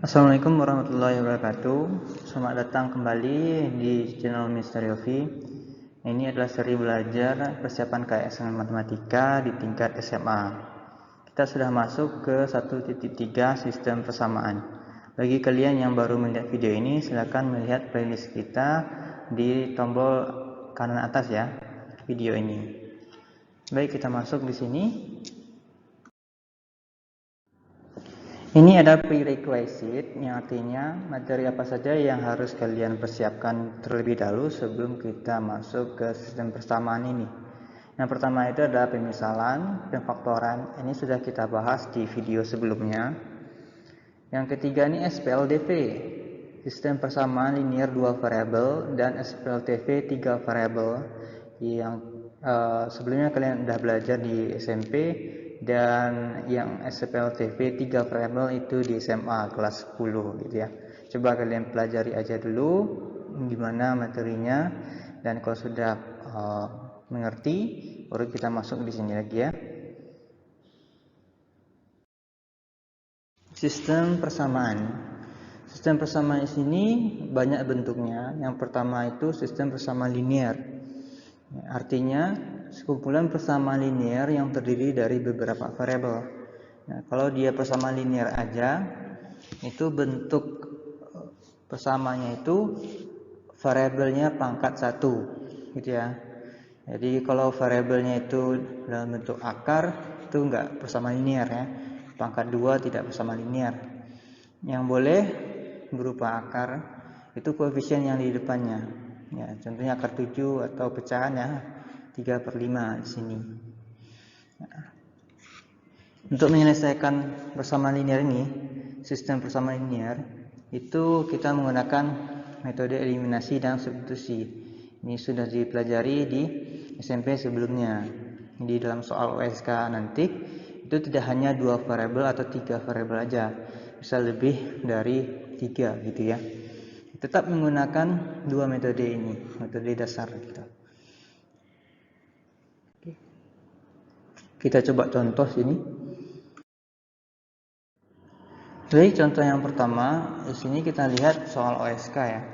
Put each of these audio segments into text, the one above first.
Assalamualaikum warahmatullahi wabarakatuh. Selamat datang kembali di channel Mr. Yofi. Ini adalah seri belajar persiapan KSM Matematika di tingkat SMA. Kita sudah masuk ke 1.3 sistem persamaan. Bagi kalian yang baru melihat video ini, silakan melihat playlist kita di tombol kanan atas ya, video ini. Baik, kita masuk di sini. Ini ada prerequisite, yang artinya materi apa saja yang harus kalian persiapkan terlebih dahulu sebelum kita masuk ke sistem persamaan ini. Yang pertama itu adalah pemisalan, pemfaktoran. Ini sudah kita bahas di video sebelumnya. Yang ketiga ini SPLDV, sistem persamaan linear 2 variabel, dan SPLTV 3 variabel. Yang sebelumnya kalian sudah belajar di SMP, dan yang SPLTV 3 variabel itu di SMA kelas 10 gitu ya. Coba kalian pelajari aja dulu gimana materinya, dan kalau sudah mengerti baru kita masuk di sini lagi ya. Sistem persamaan. Sistem persamaan di sini banyak bentuknya. Yang pertama itu sistem persamaan linear. Artinya sekumpulan persamaan linear yang terdiri dari beberapa variabel. Nah, kalau dia persamaan linear aja, itu bentuk persamaannya itu variabelnya pangkat 1 gitu ya. Jadi kalau variabelnya itu dalam bentuk akar, itu enggak persamaan linear ya. Pangkat 2 tidak persamaan linear. Yang boleh berupa akar itu koefisien yang di depannya. Ya, contohnya akar 7 atau pecahan ya 3/5 di sini. Nah, untuk menyelesaikan persamaan linear ini, sistem persamaan linear itu kita menggunakan metode eliminasi dan substitusi. Ini sudah dipelajari di SMP sebelumnya. Di dalam soal OSK nanti itu tidak hanya 2 variabel atau 3 variabel aja, bisa lebih dari 3 gitu ya. Tetap menggunakan dua metode ini, metode dasar kita. Kita coba contoh sini. Baik, contoh yang pertama, di sini kita lihat soal OSK ya.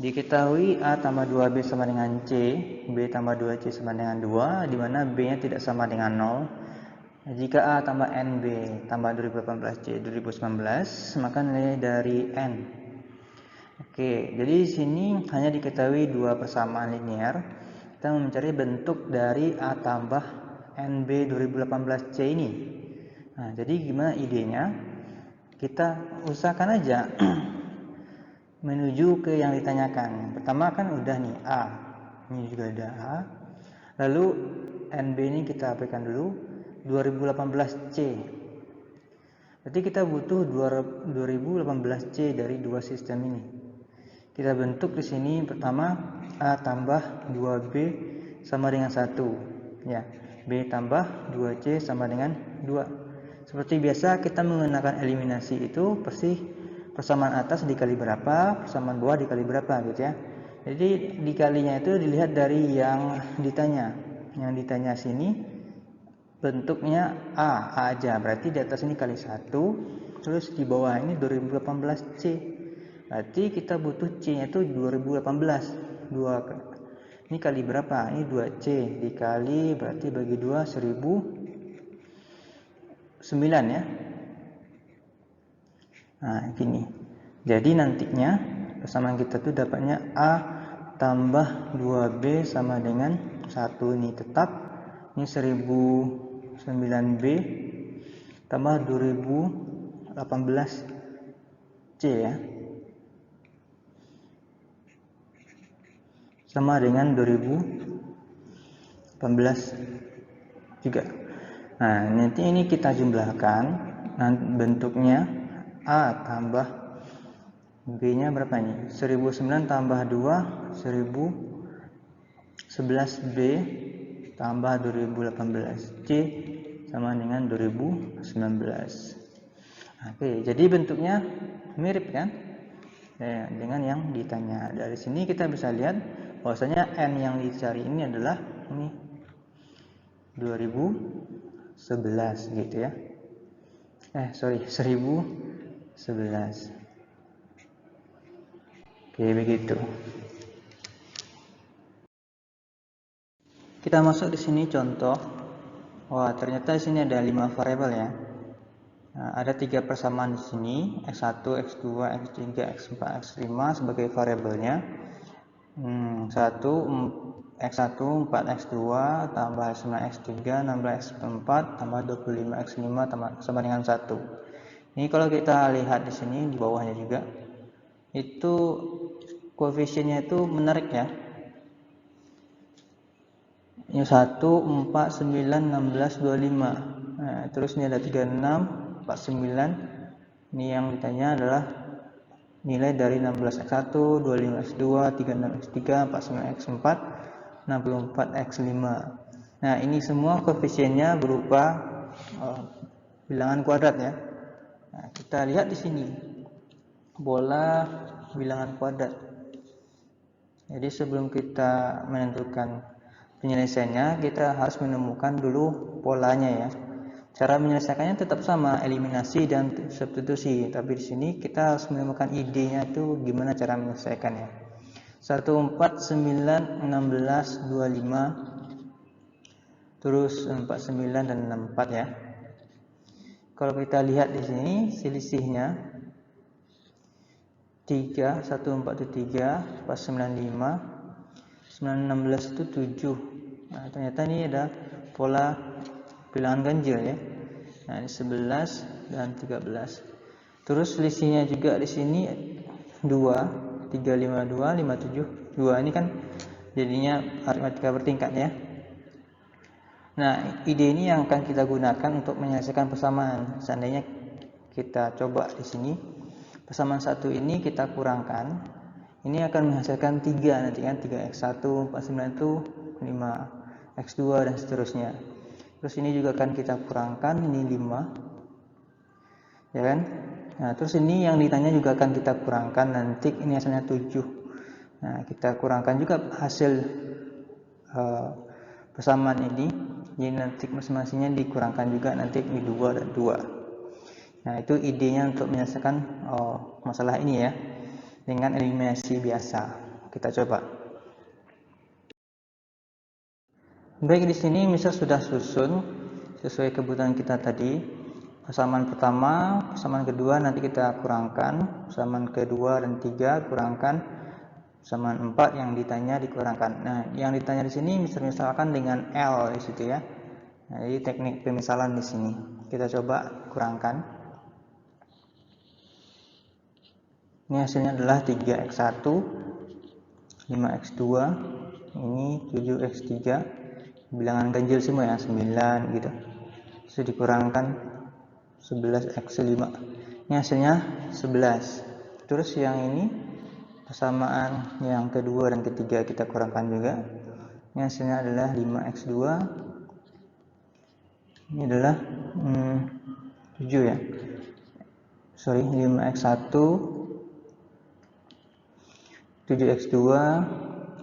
Diketahui A tambah 2B sama dengan C, B tambah 2C sama dengan 2, di mana B-nya tidak sama dengan 0. Jika A tambah NB tambah 2018C 2019, maka nilai dari N. Oke, jadi di sini hanya diketahui dua persamaan linear. Kita mencari bentuk dari A tambah NB 2018C ini. Nah, jadi gimana idenya? Kita usahakan aja menuju ke yang ditanyakan. Pertama kan udah nih A, ini juga ada A. Lalu NB ini kita aplikasikan dulu 2018C. Berarti kita butuh 2018C dari dua sistem ini. Kita bentuk di sini pertama A tambah 2B sama dengan 1 ya. B tambah 2C sama dengan 2. Seperti biasa kita menggunakan eliminasi itu pasti persamaan atas dikali berapa, persamaan bawah dikali berapa gitu ya. Jadi dikalinya itu dilihat dari yang ditanya. Yang ditanya sini bentuknya A aja, berarti di atas ini kali 1, terus di bawah ini 2018C. Berarti kita butuh C nya itu 2018. 2 ini kali berapa? Ini 2C dikali berarti bagi 2 1009 ya. Nah, gini. Jadi nantinya persamaan kita tuh dapatnya A tambah 2B sama dengan 1 ini tetap. Ini 1009B tambah 2018C ya. Sama dengan 2018 juga. Nah, nanti ini kita jumlahkan. Nanti bentuknya A tambah B nya berapa nih? 1009 tambah 2 1011B tambah 2018C sama dengan 2019. Oke, jadi bentuknya mirip kan dengan yang ditanya. Dari sini kita bisa lihat bahwasanya N yang dicari ini adalah ini 2011 gitu ya. 1009 11. Oke, begitu. Kita masuk di sini contoh. Wah, ternyata di sini ada 5 variabel ya. Nah, ada 3 persamaan di sini, X1, X2, X3, X4, X5 sebagai variabelnya. 1, X1, 4, X2, tambah 9, X3, 16, X4, tambah 25, X5, sama dengan 1. Ini kalau kita lihat di sini, di bawahnya juga, itu koefisiennya itu menarik ya. Ini 1, 4, 9, 16, 25. Nah, terus ini ada 36, 49. Ini yang ditanya adalah nilai dari 16x1, 25x2, 36x3, 49x4, 64x5. Nah, ini semua koefisiennya berupa bilangan kuadrat ya. Nah, kita lihat di sini bola bilangan kuadrat. Jadi sebelum kita menentukan penyelesaiannya, kita harus menemukan dulu polanya ya. Cara menyelesaikannya tetap sama, eliminasi dan substitusi. Tapi di sini kita harus menemukan idenya itu gimana cara menyelesaikannya. 1, 4, 9, 16, 25. Terus 49 dan 64 ya. Kalau kita lihat di sini selisihnya 3, 1, 4 itu 3, 4, 9, 5, 9, 16 itu 7. Nah, ternyata ini ada pola bilangan ganjil ya. Nah, ini 11 dan 13. Terus selisihnya juga di sini 2, 3, 5, 2, 5, 7, 2. Ini kan jadinya aritmatika bertingkat ya. Nah, ide ini yang akan kita gunakan untuk menyelesaikan persamaan. Seandainya kita coba di sini, persamaan 1 ini kita kurangkan, ini akan menghasilkan 3 nanti kan, 3x1, 49 itu 5x2 dan seterusnya. Terus ini juga akan kita kurangkan, ini 5 ya kan. Nah, terus ini yang ditanya juga akan kita kurangkan, nanti ini hasilnya 7. Nah, kita kurangkan juga hasil persamaan ini, jadi nanti masing-masingnya dikurangkan juga, nanti ini 2 dan 2. Nah, itu idenya untuk menyelesaikan masalah ini ya, dengan eliminasi biasa. Kita coba. Baik, di sini misal sudah susun sesuai kebutuhan kita tadi. Persamaan pertama, persamaan kedua nanti kita kurangkan, persamaan kedua dan 3 kurangkan, persamaan 4 yang ditanya dikurangkan. Nah, yang ditanya di sini misalkan dengan L di situ ya. Nah, jadi teknik pemisalan di sini. Kita coba kurangkan. Ini hasilnya adalah 3x1, 5x2, ini 7x3. Bilangan ganjil semua ya, 9 gitu. Terus dikurangkan 11x5. Ini hasilnya 11. Terus yang ini persamaan yang kedua dan ketiga kita kurangkan juga. Ini hasilnya adalah 5x2. Ini adalah 7 ya. 5x1, 7x2,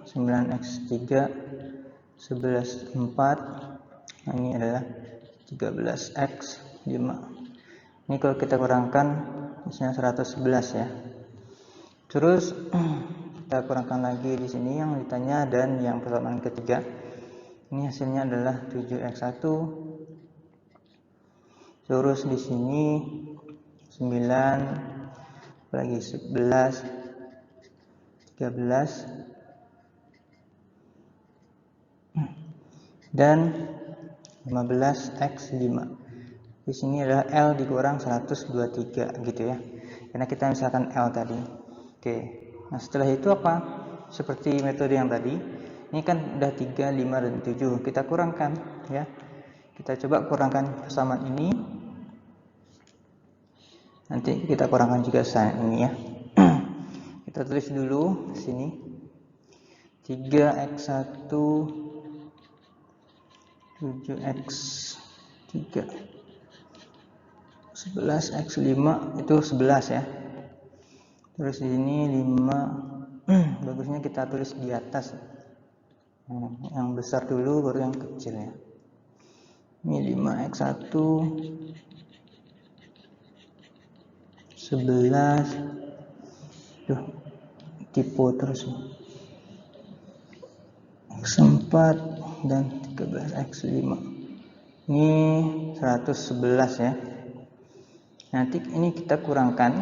9x3, 11x4. Nah, ini adalah 13x5. Ini kalau kita kurangkan hasilnya 111 ya. Terus kita kurangkan lagi di sini yang ditanya dan yang persamaan ketiga. Ini hasilnya adalah 7x1. Terus di sini 9 lagi 11, 13 dan 15x5. Di sini adalah L dikurang 123 gitu ya. Karena kita misalkan L tadi. Oke. Nah, setelah itu apa? Seperti metode yang tadi. Ini kan udah 3, 5 dan 7. Kita kurangkan ya. Kita coba kurangkan persamaan ini. Nanti kita kurangkan juga ini ya. Kita tulis dulu di sini. 3x1, 7x3, 11x5 itu 11 ya. Terus di sini 5. Bagusnya kita tulis di atas. Yang besar dulu baru yang kecil ya. Ini 5x1, 11 tipe terus X4 dan 13X5. Ini 111 ya. Nanti ini kita kurangkan.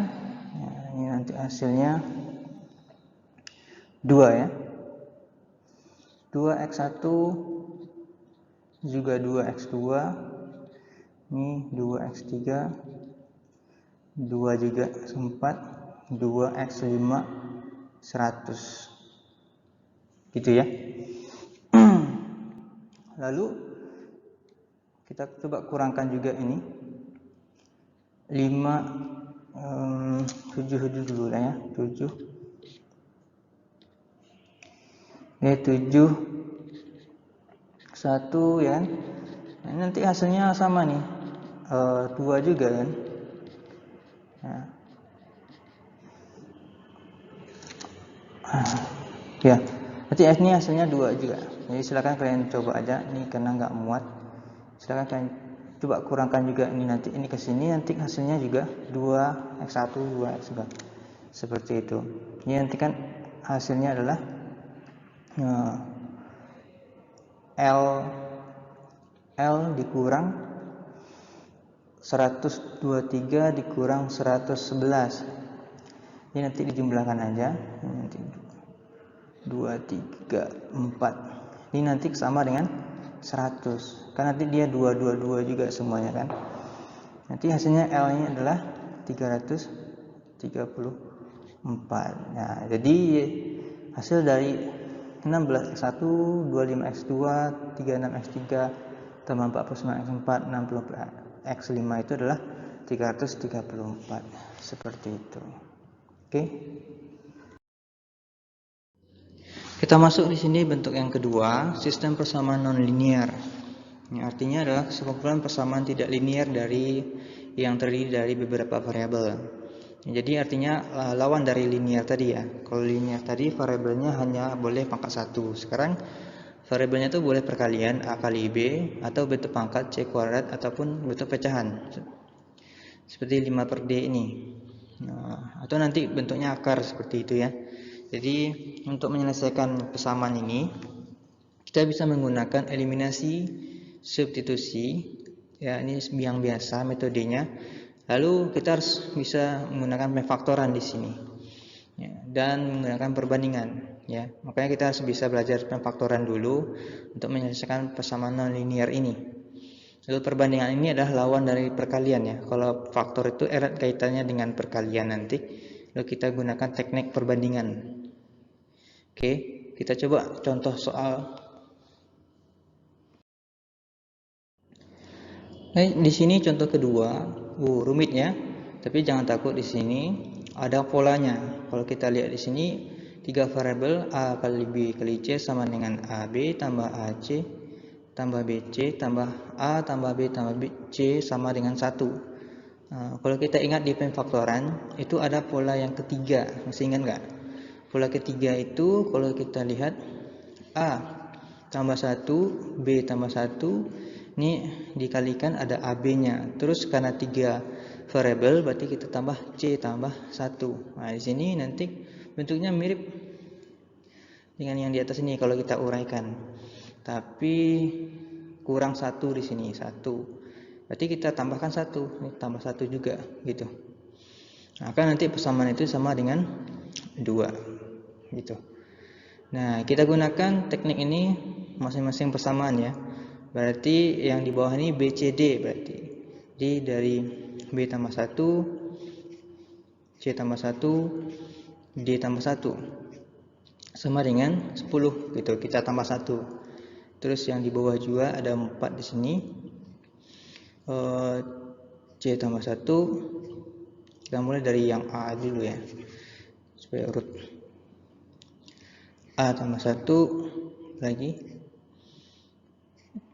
Nah, ini nanti hasilnya 2 ya. 2X1 juga 2X2. Ini 2X3. 2 juga X4. 2X5 100. Gitu ya. Lalu kita coba kurangkan juga ini 7 dulu lah ya, 7 1 ya kan. Nah, nanti hasilnya sama nih, 2 juga kan. Nah. Ya, nanti ini hasilnya 2 juga. Jadi silakan kalian coba aja ini karena nggak muat. Silakan kalian coba kurangkan juga ini, nanti ini ke sini, nanti hasilnya juga 2X1 2X2 seperti itu. Ini nanti kan hasilnya adalah L dikurang 123 dikurang 111. Ini nanti dijumlahkan aja. Ini nanti 2, 3, 4. Ini nanti sama dengan 100. Kan nanti dia 2 juga semuanya kan. Nanti hasilnya L nya adalah 334. Nah, jadi hasil dari 16X1, 25X2, 36X3, tambah 49X4, 60X5 itu adalah 334. Seperti itu. Oke. Kita masuk di sini bentuk yang kedua, sistem persamaan non-linear. Yang artinya adalah sekumpulan persamaan tidak linear dari yang terdiri dari beberapa variabel. Jadi artinya lawan dari linear tadi ya. Kalau linear tadi variabelnya hanya boleh pangkat 1. Sekarang variabelnya itu boleh perkalian A kali B atau bentuk pangkat C kuadrat ataupun bentuk pecahan. Seperti 5/D ini. Nah, atau nanti bentuknya akar seperti itu ya. Jadi untuk menyelesaikan persamaan ini kita bisa menggunakan eliminasi substitusi ya, ini yang biasa metodenya. Lalu kita harus bisa menggunakan pemfaktoran di sini ya, dan menggunakan perbandingan ya. Makanya kita harus bisa belajar pemfaktoran dulu untuk menyelesaikan persamaan non linear ini. Lalu perbandingan ini adalah lawan dari perkalian ya. Kalau faktor itu erat kaitannya dengan perkalian nanti. Lalu kita gunakan teknik perbandingan. Oke, kita coba contoh soal. Nah, di sini contoh kedua, rumit ya. Tapi jangan takut, di sini ada polanya. Kalau kita lihat di sini 3 variabel A kali B kali C sama dengan AB tambah AC tambah BC tambah A tambah B tambah C sama dengan 1. Nah, kalau kita ingat di pemfaktoran itu ada pola yang ketiga, masih ingat nggak? Pola ketiga itu kalau kita lihat A tambah 1, B tambah 1, ini dikalikan ada AB-nya. Terus karena 3 variabel berarti kita tambah C tambah 1. Nah, di sini nanti bentuknya mirip dengan yang di atas ini kalau kita uraikan. Tapi kurang 1 di sini, 1. Berarti kita tambahkan 1, ini tambah 1 juga gitu. Nah, kan nanti persamaan itu sama dengan 2 gitu. Nah, kita gunakan teknik ini masing-masing persamaan ya. Berarti yang di bawah ini BCD berarti. Jadi dari B tambah 1, C tambah 1, D tambah 1 sama dengan 10 gitu. Kita tambah 1. Terus yang di bawah juga ada 4 di sini. C tambah 1. Kita mulai dari yang A dulu ya, supaya urut. A tambah 1 lagi,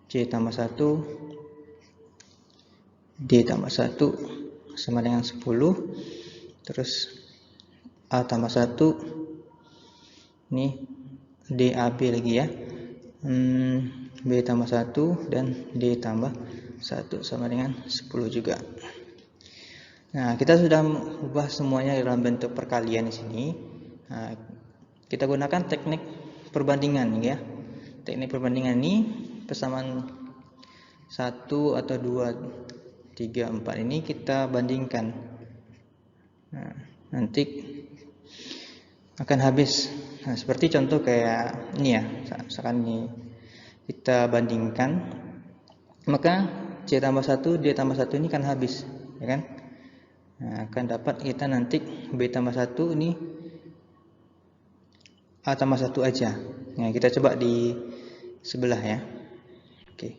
C tambah 1, D tambah 1 sama dengan 10. Terus A tambah 1, ini DAB lagi ya, B tambah 1 dan D tambah 1 sama dengan 10 juga. Nah, kita sudah ubah semuanya dalam bentuk perkalian di sini. Nah, kita gunakan teknik perbandingan ya. Teknik perbandingan ini persamaan 1 atau 2, 3, 4 ini kita bandingkan. Nah, nanti akan habis. Nah, seperti contoh kayak ini ya. Misalkan ini kita bandingkan, maka C tambah 1, D tambah 1 ini kan habis, ya kan? Nah, akan dapat kita nanti B tambah 1 ini A tambah 1 aja. Nah, kita coba di sebelah ya. Oke.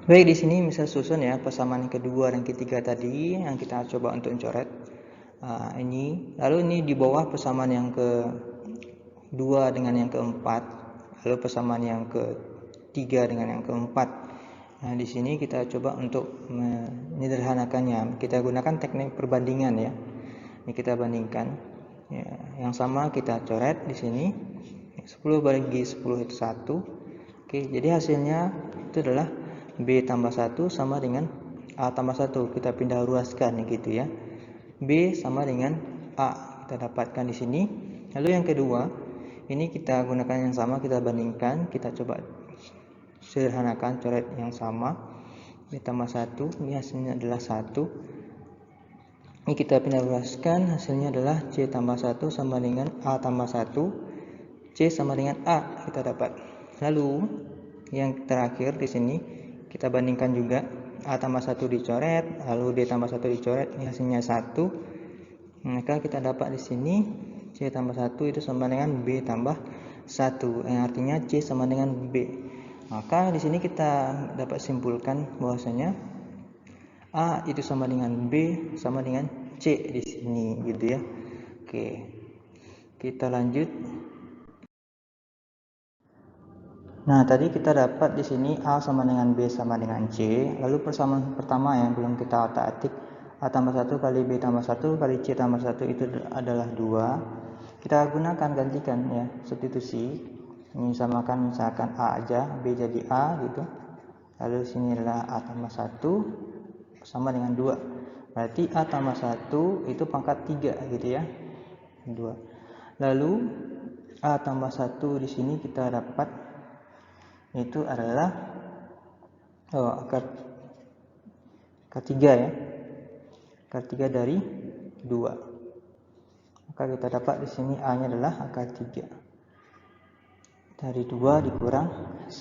Baik, di sini misal susun ya persamaan yang kedua dan ketiga tadi yang kita coba untuk coret. Ini, lalu ini di bawah persamaan yang kedua dengan yang keempat, lalu persamaan yang ketiga dengan yang keempat. Nah, di sini kita coba untuk menyederhanakannya. Kita gunakan teknik perbandingan ya. Ini kita bandingkan. Ya, yang sama kita coret di sini. 10 bagi 10 itu 1. Oke, jadi hasilnya itu adalah B tambah 1 sama dengan A tambah 1. Kita pindah ruaskan gitu ya. B sama dengan A kita dapatkan di sini. Lalu yang kedua, ini kita gunakan yang sama, kita bandingkan, kita coba sederhanakan coret yang sama. B tambah 1, ini hasilnya adalah 1. Ini kita pindah ruaskan, hasilnya adalah C tambah 1 sama dengan A tambah 1. C sama dengan A kita dapat. Lalu yang terakhir di sini kita bandingkan juga, A tambah 1 dicoret, lalu D tambah 1 dicoret, ini hasilnya 1. Maka kita dapat di sini C tambah 1 itu sama dengan B tambah 1, yang artinya C sama dengan B. Maka di sini kita dapat simpulkan bahwasanya A itu sama dengan B sama dengan C di sini gitu ya. Oke. Kita lanjut. Nah, tadi kita dapat di sini A sama dengan B sama dengan C. Lalu persamaan pertama yang belum kita otak-atik, A tambah 1 kali B tambah 1 kali C tambah 1 itu adalah 2. Kita gunakan, gantikan ya, substitusi. Ini samakan misalkan A aja, B jadi A gitu. Lalu sini adalah A tambah 1 sama dengan 2. Berarti A tambah 1 itu pangkat 3 gitu ya. 2. Lalu A tambah 1 di sini kita dapat itu adalah akar 3 ya. Akar 3 dari 2. Maka kita dapat di sini A-nya adalah akar 3. Dari 2 dikurang 1.